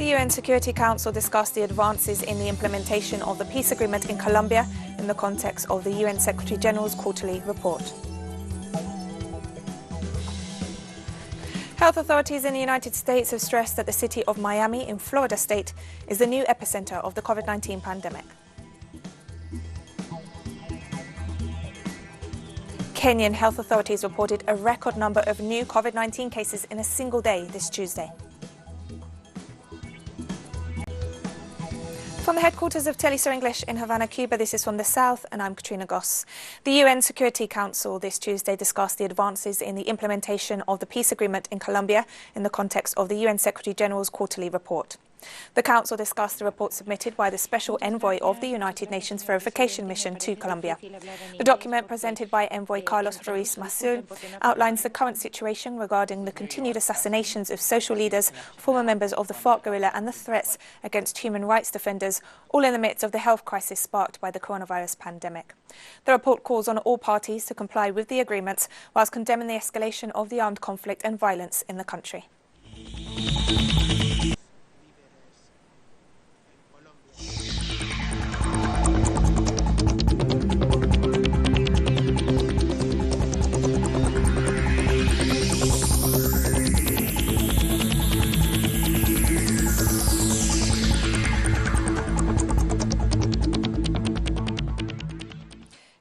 The UN Security Council discussed the advances in the implementation of the peace agreement in Colombia in the context of the UN Secretary General's quarterly report. Health authorities in the United States have stressed that the city of Miami in Florida state is the new epicenter of the COVID-19 pandemic. Kenyan health authorities reported a record number of new COVID-19 cases in a single day this Tuesday. From the headquarters of Telesur English in Havana, Cuba, this is From the South, and I'm Katrina Goss. The UN Security Council this Tuesday discussed the advances in the implementation of the peace agreement in Colombia in the context of the UN Secretary General's quarterly report. The Council discussed the report submitted by the Special Envoy of the United Nations Verification Mission to Colombia. The document presented by Envoy Carlos Ruiz Massieu outlines the current situation regarding the continued assassinations of social leaders, former members of the FARC guerrilla and the threats against human rights defenders, all in the midst of the health crisis sparked by the coronavirus pandemic. The report calls on all parties to comply with the agreements whilst condemning the escalation of the armed conflict and violence in the country.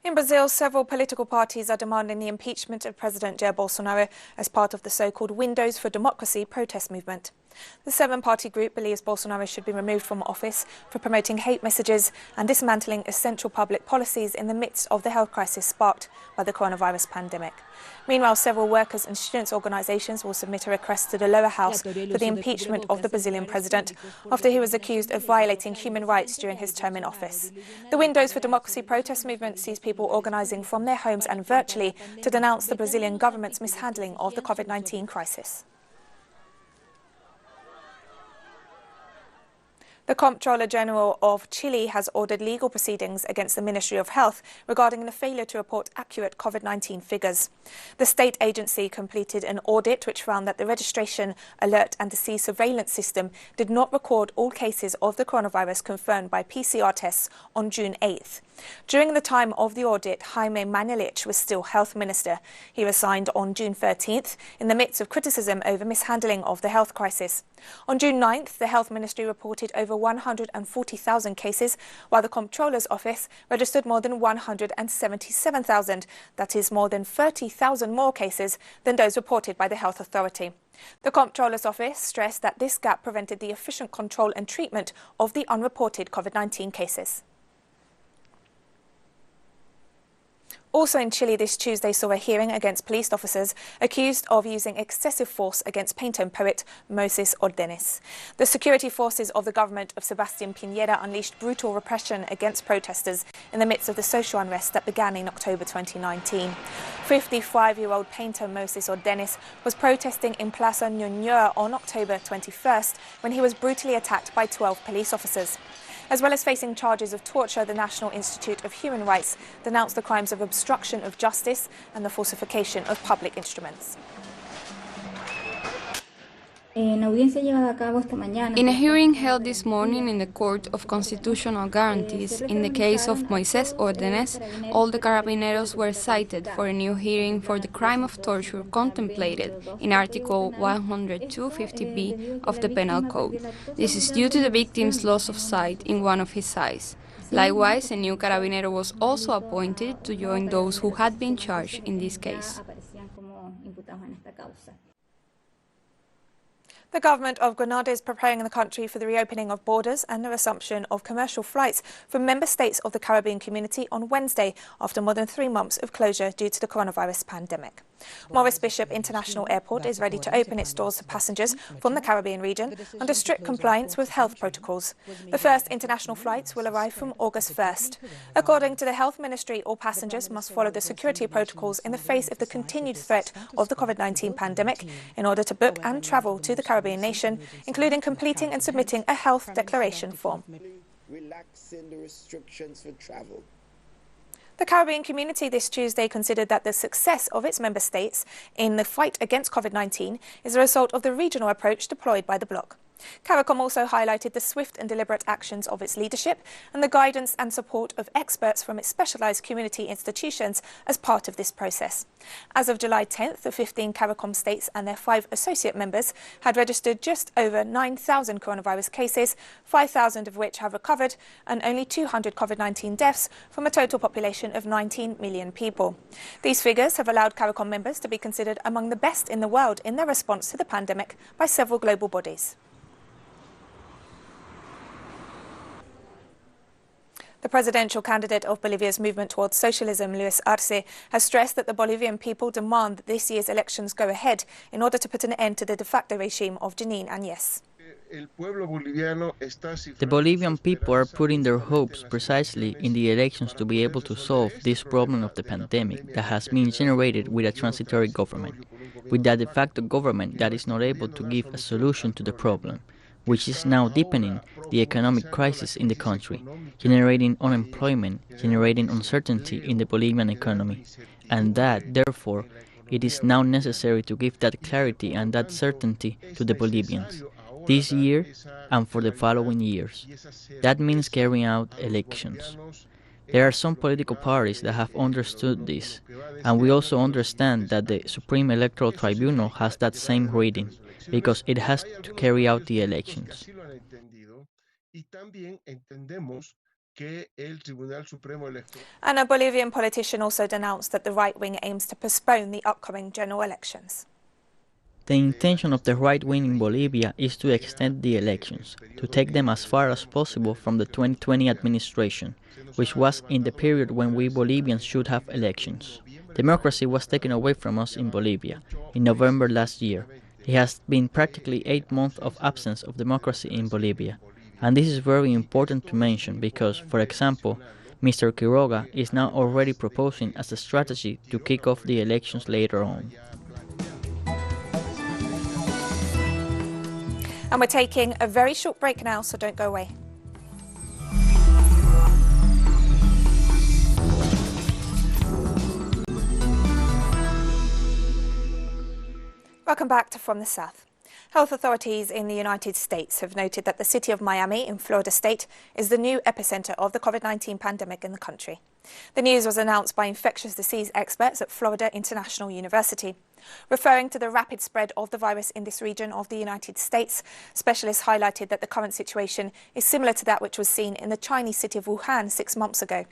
In Brazil, several political parties are demanding the impeachment of President Jair Bolsonaro as part of the so-called Windows for Democracy protest movement. The seven-party group believes Bolsonaro should be removed from office for promoting hate messages and dismantling essential public policies in the midst of the health crisis sparked by the coronavirus pandemic. Meanwhile, several workers' and students' organisations will submit a request to the lower house for the impeachment of the Brazilian president after he was accused of violating human rights during his term in office. The Windows for Democracy protest movement sees people organising from their homes and virtually to denounce the Brazilian government's mishandling of the COVID-19 crisis. The Comptroller General of Chile has ordered legal proceedings against the Ministry of Health regarding the failure to report accurate COVID-19 figures. The state agency completed an audit which found that the registration, alert and disease surveillance system did not record all cases of the coronavirus confirmed by PCR tests on June 8th. During the time of the audit, Jaime Manelich was still Health Minister. He resigned on June 13th in the midst of criticism over mishandling of the health crisis. On June 9th, the Health Ministry reported over 140,000 cases, while the Comptroller's Office registered more than 177,000. That is more than 30,000 more cases than those reported by the Health Authority. The Comptroller's Office stressed that this gap prevented the efficient control and treatment of the unreported COVID-19 cases. Also in Chile this Tuesday saw a hearing against police officers accused of using excessive force against painter and poet Moses Ordenes. The security forces of the government of Sebastián Piñera unleashed brutal repression against protesters in the midst of the social unrest that began in October 2019. 55-year-old painter Moses Ordenes was protesting in Plaza Ñuñoa on October 21st when he was brutally attacked by 12 police officers. As well as facing charges of torture, the National Institute of Human Rights denounced the crimes of obstruction of justice and the falsification of public instruments. In a hearing held this morning in the Court of Constitutional Guarantees, in the case of Moisés Ordenes, all the carabineros were cited for a new hearing for the crime of torture contemplated in Article 102.50b of the Penal Code. This is due to the victim's loss of sight in one of his eyes. Likewise, a new carabinero was also appointed to join those who had been charged in this case. The government of Grenada is preparing the country for the reopening of borders and the resumption of commercial flights from member states of the Caribbean community on Wednesday after more than 3 months of closure due to the coronavirus pandemic. Maurice Bishop International Airport is ready to open its doors to passengers from the Caribbean region under strict compliance with health protocols. The first international flights will arrive from August 1st. According to the Health Ministry, all passengers must follow the security protocols in the face of the continued threat of the COVID-19 pandemic in order to book and travel to the Caribbean nation, including completing and submitting a health declaration form. Relaxing the restrictions for travel. The Caribbean community this Tuesday considered that the success of its member states in the fight against COVID-19 is a result of the regional approach deployed by the bloc. CARICOM also highlighted the swift and deliberate actions of its leadership and the guidance and support of experts from its specialised community institutions as part of this process. As of July 10th, the 15 CARICOM states and their 5 associate members had registered just over 9,000 coronavirus cases, 5,000 of which have recovered, and only 200 COVID-19 deaths from a total population of 19 million people. These figures have allowed CARICOM members to be considered among the best in the world in their response to the pandemic by several global bodies. The presidential candidate of Bolivia's movement towards socialism, Luis Arce, has stressed that the Bolivian people demand that this year's elections go ahead in order to put an end to the de facto regime of Jeanine Áñez. The Bolivian people are putting their hopes precisely in the elections to be able to solve this problem of the pandemic that has been generated with a transitory government, with a de facto government that is not able to give a solution to the problem, which is now deepening the economic crisis in the country, generating unemployment, generating uncertainty in the Bolivian economy, and that, therefore, it is now necessary to give that clarity and that certainty to the Bolivians, this year and for the following years. That means carrying out elections. There are some political parties that have understood this, and we also understand that the Supreme Electoral Tribunal has that same reading, because it has to carry out the elections. And a Bolivian politician also denounced that the right wing aims to postpone the upcoming general elections. The intention of the right wing in Bolivia is to extend the elections, to take them as far as possible from the 2020 administration, which was in the period when we Bolivians should have elections. Democracy was taken away from us in Bolivia in November last year. It has been practically 8 months of absence of democracy in Bolivia. And this is very important to mention because, for example, Mr. Quiroga is now already proposing as a strategy to kick off the elections later on. And we're taking a very short break now, so don't go away. Welcome back to From the South. Health authorities in the United States have noted that the city of Miami in Florida state is the new epicenter of the COVID-19 pandemic in the country. The news was announced by infectious disease experts at Florida International University. Referring to the rapid spread of the virus in this region of the United States, specialists highlighted that the current situation is similar to that which was seen in the Chinese city of Wuhan 6 months ago.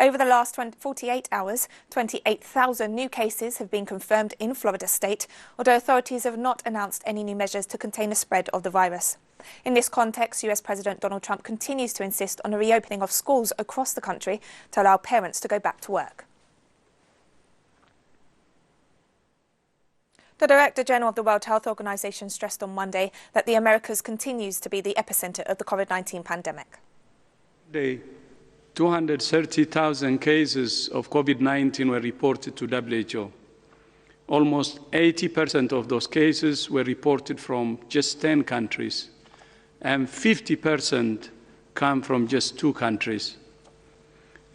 Over the last 48 hours, 28,000 new cases have been confirmed in Florida state, although authorities have not announced any new measures to contain the spread of the virus. In this context, US President Donald Trump continues to insist on the reopening of schools across the country to allow parents to go back to work. The Director General of the World Health Organization stressed on Monday that the Americas continues to be the epicenter of the COVID-19 pandemic. 230,000 cases of COVID-19 were reported to WHO. Almost 80% of those cases were reported from just 10 countries, and 50% come from just 2 countries.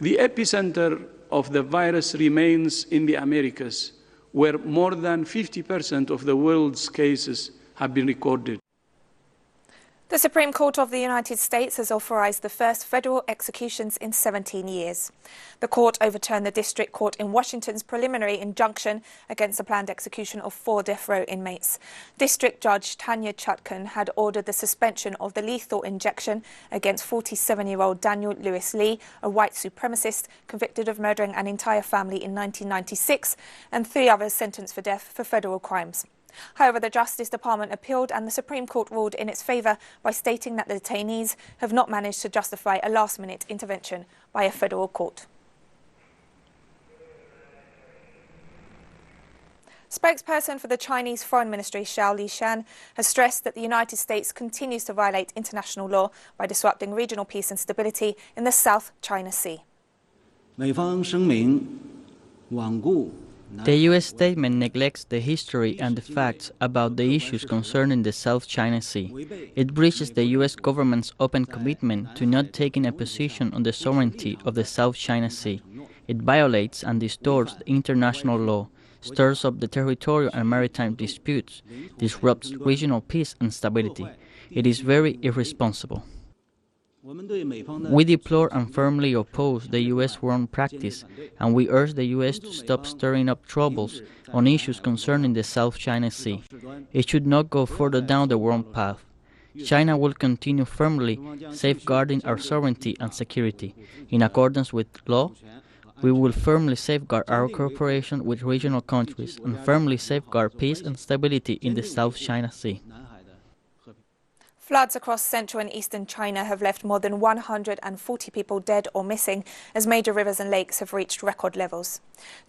The epicenter of the virus remains in the Americas, where more than 50% of the world's cases have been recorded. The Supreme Court of the United States has authorized the first federal executions in 17 years. The court overturned the district court in Washington's preliminary injunction against the planned execution of 4 death row inmates. District Judge Tanya Chutkan had ordered the suspension of the lethal injection against 47-year-old Daniel Lewis Lee, a white supremacist convicted of murdering an entire family in 1996, and 3 others sentenced for death for federal crimes. However, the Justice Department appealed and the Supreme Court ruled in its favour by stating that the detainees have not managed to justify a last-minute intervention by a federal court. Spokesperson for the Chinese Foreign Ministry, Xiao Lishan, has stressed that the United States continues to violate international law by disrupting regional peace and stability in the South China Sea. The U.S. statement neglects the history and the facts about the issues concerning the South China Sea. It breaches the U.S. government's open commitment to not taking a position on the sovereignty of the South China Sea. It violates and distorts the international law, stirs up the territorial and maritime disputes, disrupts regional peace and stability. It is very irresponsible. We deplore and firmly oppose the U.S. wrong practice, and we urge the U.S. to stop stirring up troubles on issues concerning the South China Sea. It should not go further down the wrong path. China will continue firmly safeguarding our sovereignty and security. In accordance with law, we will firmly safeguard our cooperation with regional countries and firmly safeguard peace and stability in the South China Sea. Floods across central and eastern China have left more than 140 people dead or missing as major rivers and lakes have reached record levels.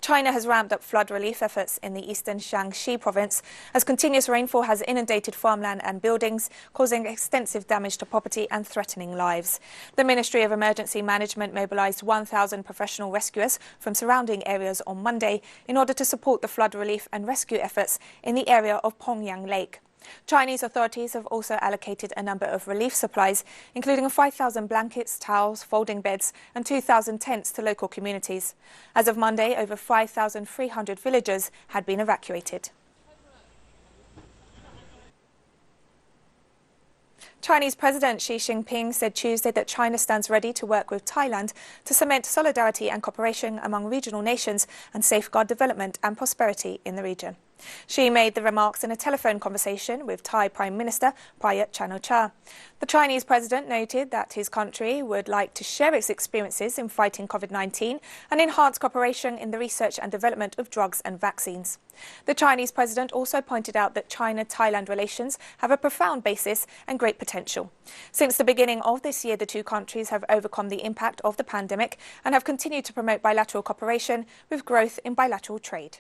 China has ramped up flood relief efforts in the eastern Shaanxi province as continuous rainfall has inundated farmland and buildings, causing extensive damage to property and threatening lives. The Ministry of Emergency Management mobilized 1,000 professional rescuers from surrounding areas on Monday in order to support the flood relief and rescue efforts in the area of Pongyang Lake. Chinese authorities have also allocated a number of relief supplies, including 5,000 blankets, towels, folding beds and 2,000 tents to local communities. As of Monday, over 5,300 villagers had been evacuated. Chinese President Xi Jinping said Tuesday that China stands ready to work with Thailand to cement solidarity and cooperation among regional nations and safeguard development and prosperity in the region. Xi made the remarks in a telephone conversation with Thai Prime Minister Prayut Chan-o-cha. The Chinese president noted that his country would like to share its experiences in fighting COVID-19 and enhance cooperation in the research and development of drugs and vaccines. The Chinese president also pointed out that China-Thailand relations have a profound basis and great potential. Since the beginning of this year, the two countries have overcome the impact of the pandemic and have continued to promote bilateral cooperation with growth in bilateral trade.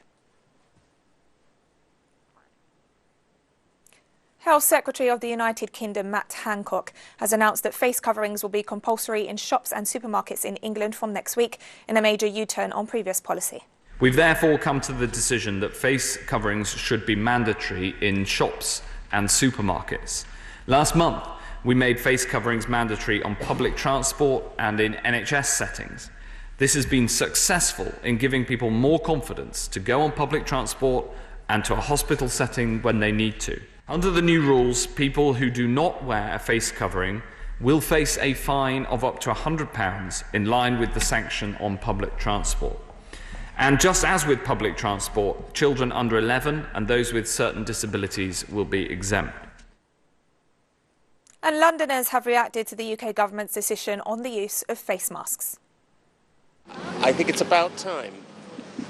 Health Secretary of the United Kingdom, Matt Hancock, has announced that face coverings will be compulsory in shops and supermarkets in England from next week in a major U-turn on previous policy. We've therefore come to the decision that face coverings should be mandatory in shops and supermarkets. Last month, we made face coverings mandatory on public transport and in NHS settings. This has been successful in giving people more confidence to go on public transport and to a hospital setting when they need to. Under the new rules, people who do not wear a face covering will face a fine of up to £100 in line with the sanction on public transport. And just as with public transport, children under 11 and those with certain disabilities will be exempt. And Londoners have reacted to the UK government's decision on the use of face masks. I think it's about time.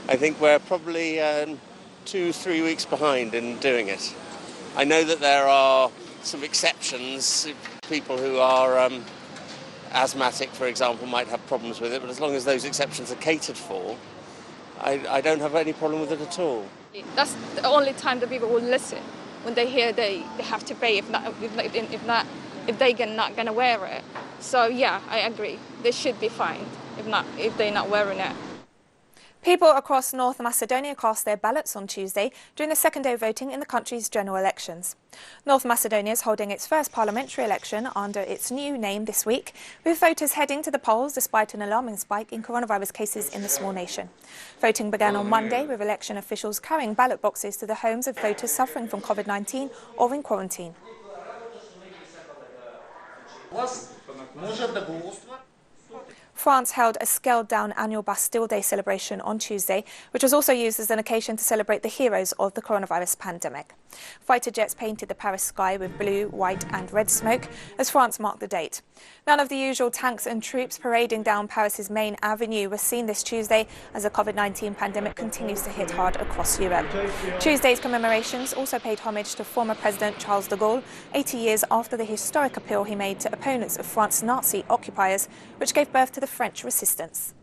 I think we're probably 2-3 weeks behind in doing it. I know that there are some exceptions. People who are asthmatic, for example, might have problems with it, but as long as those exceptions are catered for, I don't have any problem with it at all. That's the only time that people will listen, when they hear they have to pay if they're not going to wear it. So yeah, I agree. They should be fined if they're not wearing it. People across North Macedonia cast their ballots on Tuesday during the second day of voting in the country's general elections. North Macedonia is holding its first parliamentary election under its new name this week, with voters heading to the polls despite an alarming spike in coronavirus cases in the small nation. Voting began on Monday with election officials carrying ballot boxes to the homes of voters suffering from COVID-19 or in quarantine. France held a scaled-down annual Bastille Day celebration on Tuesday, which was also used as an occasion to celebrate the heroes of the coronavirus pandemic. Fighter jets painted the Paris sky with blue, white and red smoke as France marked the date. None of the usual tanks and troops parading down Paris's main avenue was seen this Tuesday as the COVID-19 pandemic continues to hit hard across Europe. Tuesday's commemorations also paid homage to former President Charles de Gaulle, 80 years after the historic appeal he made to opponents of France's Nazi occupiers, which gave birth to the French resistance.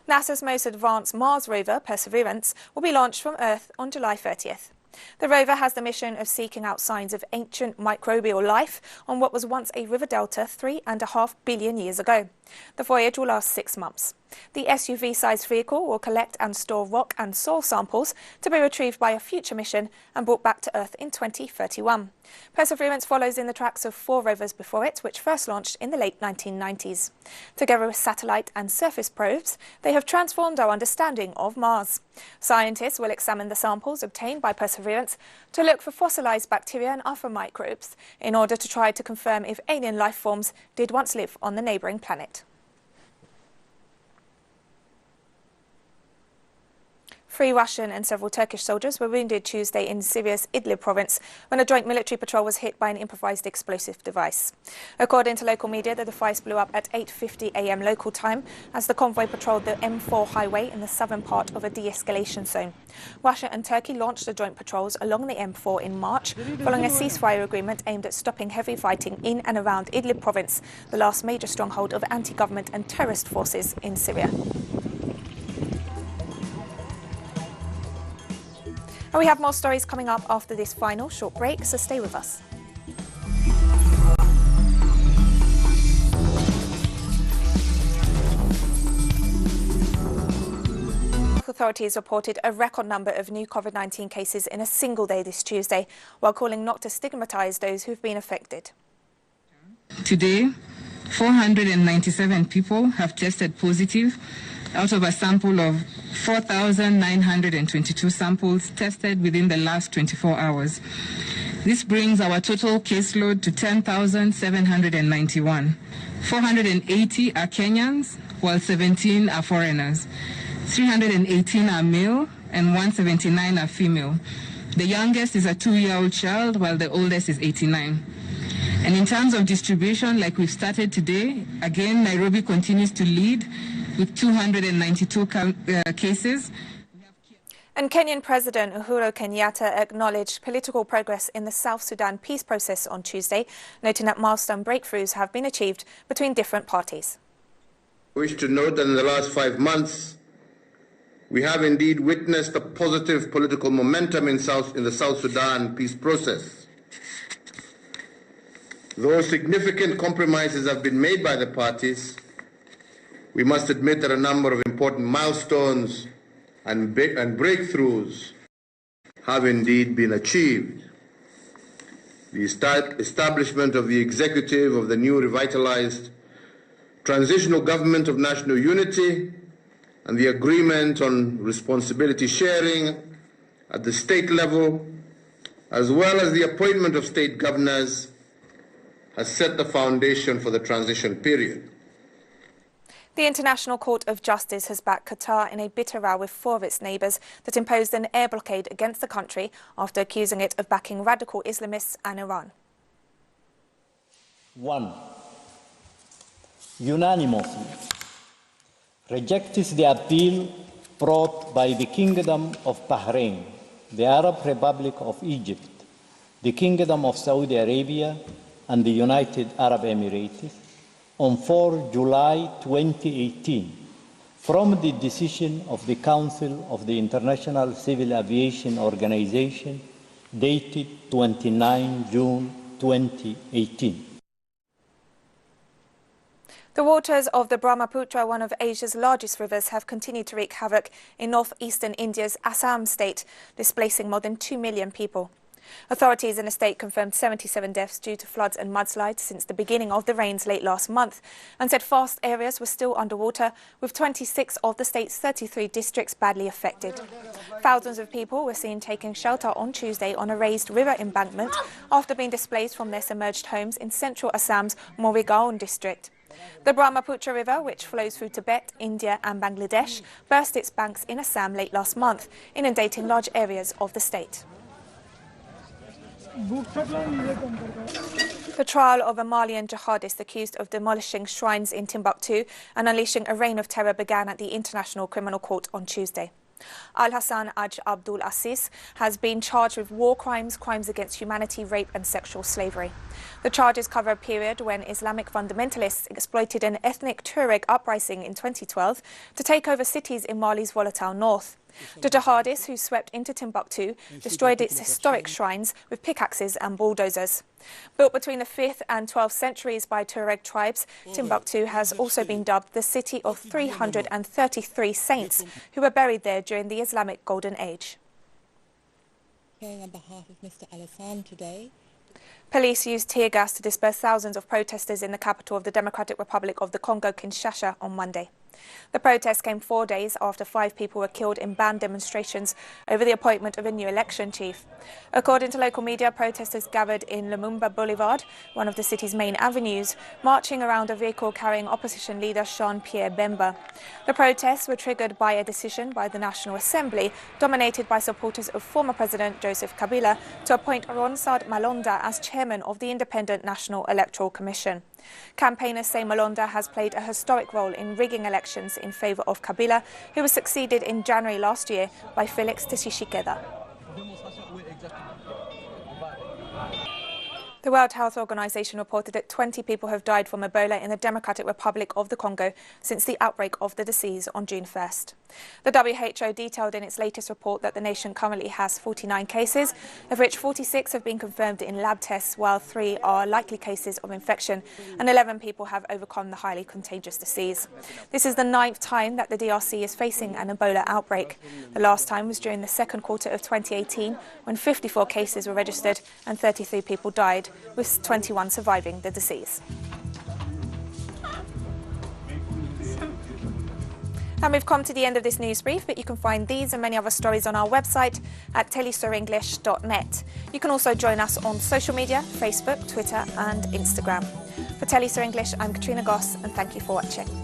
NASA's most advanced Mars rover, Perseverance, will be launched from Earth on July 30th. The rover has the mission of seeking out signs of ancient microbial life on what was once a river delta 3.5 billion years ago. The voyage will last 6 months. The SUV-sized vehicle will collect and store rock and soil samples to be retrieved by a future mission and brought back to Earth in 2031. Perseverance follows in the tracks of 4 rovers before it, which first launched in the late 1990s. Together with satellite and surface probes, they have transformed our understanding of Mars. Scientists will examine the samples obtained by Perseverance to look for fossilized bacteria and other microbes in order to try to confirm if alien life forms did once live on the neighbouring planet. 3 Russian and several Turkish soldiers were wounded Tuesday in Syria's Idlib province when a joint military patrol was hit by an improvised explosive device. According to local media, the device blew up at 8:50 a.m. local time as the convoy patrolled the M4 highway in the southern part of a de-escalation zone. Russia and Turkey launched the joint patrols along the M4 in March, following a ceasefire agreement aimed at stopping heavy fighting in and around Idlib province, the last major stronghold of anti-government and terrorist forces in Syria. And we have more stories coming up after this final short break, so stay with us. Authorities reported a record number of new COVID-19 cases in a single day this Tuesday, while calling not to stigmatise those who've been affected. Today, 497 people have tested positive out of a sample of 4,922 samples tested within the last 24 hours. This brings our total caseload to 10,791. 480 are Kenyans, while 17 are foreigners. 318 are male and 179 are female. The youngest is a 2-year-old child, while the oldest is 89. And in terms of distribution, like we've started today, again, Nairobi continues to lead with 292 cases. And Kenyan President Uhuru Kenyatta acknowledged political progress in the South Sudan peace process on Tuesday, noting that milestone breakthroughs have been achieved between different parties. I wish to note that in the last 5 months, we have indeed witnessed a positive political momentum in the South Sudan peace process. Though significant compromises have been made by the parties, we must admit that a number of important milestones and breakthroughs have indeed been achieved. The establishment of the executive of the new revitalized transitional government of national unity and the agreement on responsibility sharing at the state level, as well as the appointment of state governors, has set the foundation for the transition period. The International Court of Justice has backed Qatar in a bitter row with 4 of its neighbours that imposed an air blockade against the country after accusing it of backing radical Islamists and Iran. 1. Unanimously rejects the appeal brought by the Kingdom of Bahrain, the Arab Republic of Egypt, the Kingdom of Saudi Arabia, and the United Arab Emirates on 4 July 2018 from the decision of the Council of the International Civil Aviation Organization dated 29 June 2018. The waters of the Brahmaputra, one of Asia's largest rivers, have continued to wreak havoc in northeastern India's Assam state, displacing more than 2 million people. Authorities in the state confirmed 77 deaths due to floods and mudslides since the beginning of the rains late last month, and said vast areas were still underwater, with 26 of the state's 33 districts badly affected. Thousands of people were seen taking shelter on Tuesday on a raised river embankment after being displaced from their submerged homes in central Assam's Morigaon district. The Brahmaputra River, which flows through Tibet, India and Bangladesh, burst its banks in Assam late last month, inundating large areas of the state. The trial of a Malian jihadist accused of demolishing shrines in Timbuktu and unleashing a reign of terror began at the International Criminal Court on Tuesday. Al-Hassan Aj Abdul Aziz has been charged with war crimes, crimes against humanity, rape and sexual slavery. The charges cover a period when Islamic fundamentalists exploited an ethnic Tuareg uprising in 2012 to take over cities in Mali's volatile north. The jihadis, who swept into Timbuktu, destroyed its historic shrines with pickaxes and bulldozers. Built between the 5th and 12th centuries by Tuareg tribes, Timbuktu has also been dubbed the city of 333 saints who were buried there during the Islamic Golden Age. On behalf of Mr. Alassane today. Police used tear gas to disperse thousands of protesters in the capital of the Democratic Republic of the Congo, Kinshasa, on Monday. The protest came 4 days after 5 people were killed in banned demonstrations over the appointment of a new election chief. According to local media, protesters gathered in Lumumba Boulevard, one of the city's main avenues, marching around a vehicle carrying opposition leader Jean-Pierre Bemba. The protests were triggered by a decision by the National Assembly, dominated by supporters of former President Joseph Kabila, to appoint Ronsard Malonda as chairman of the Independent National Electoral Commission. Campaigners say Malonda has played a historic role in rigging elections in favour of Kabila, who was succeeded in January last year by Felix Tshisekedi. The World Health Organization reported that 20 people have died from Ebola in the Democratic Republic of the Congo since the outbreak of the disease on June 1st. The WHO detailed in its latest report that the nation currently has 49 cases, of which 46 have been confirmed in lab tests, while 3 are likely cases of infection, and 11 people have overcome the highly contagious disease. This is the 9th time that the DRC is facing an Ebola outbreak. The last time was during the second quarter of 2018, when 54 cases were registered and 33 people died, with 21 surviving the disease. And we've come to the end of this news brief, but you can find these and many other stories on our website at telesurenglish.net. You can also join us on social media, Facebook, Twitter and Instagram. For Telesur English, I'm Katrina Goss, and thank you for watching.